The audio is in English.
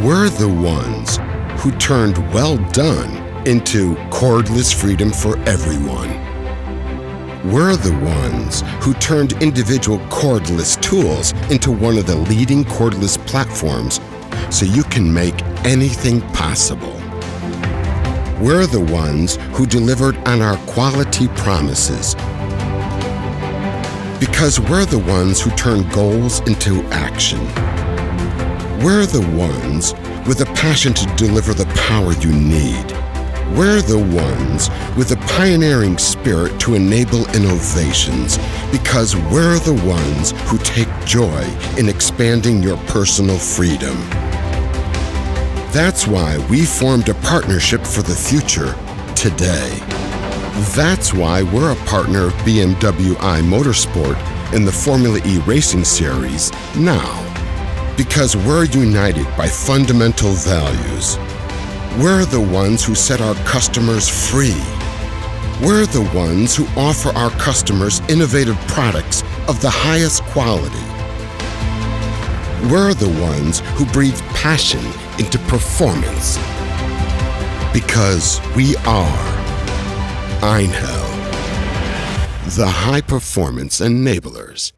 We're the ones who turned well done into cordless freedom for everyone. We're the ones who turned individual cordless tools into one of the leading cordless platforms so you can make anything possible. We're the ones who delivered on our quality promises, because we're the ones who turn goals into action. We're the ones with a passion to deliver the power you need. We're the ones with a pioneering spirit to enable innovations, because we're the ones who take joy in expanding your personal freedom. That's why we formed a partnership for the future today. That's why we're a partner of BMW I Motorsport in the Formula E Racing Series now. Because we're united by fundamental values. We're the ones who set our customers free. We're the ones who offer our customers innovative products of the highest quality. We're the ones who breathe passion into performance. Because we are Einhell, the high-performance enablers.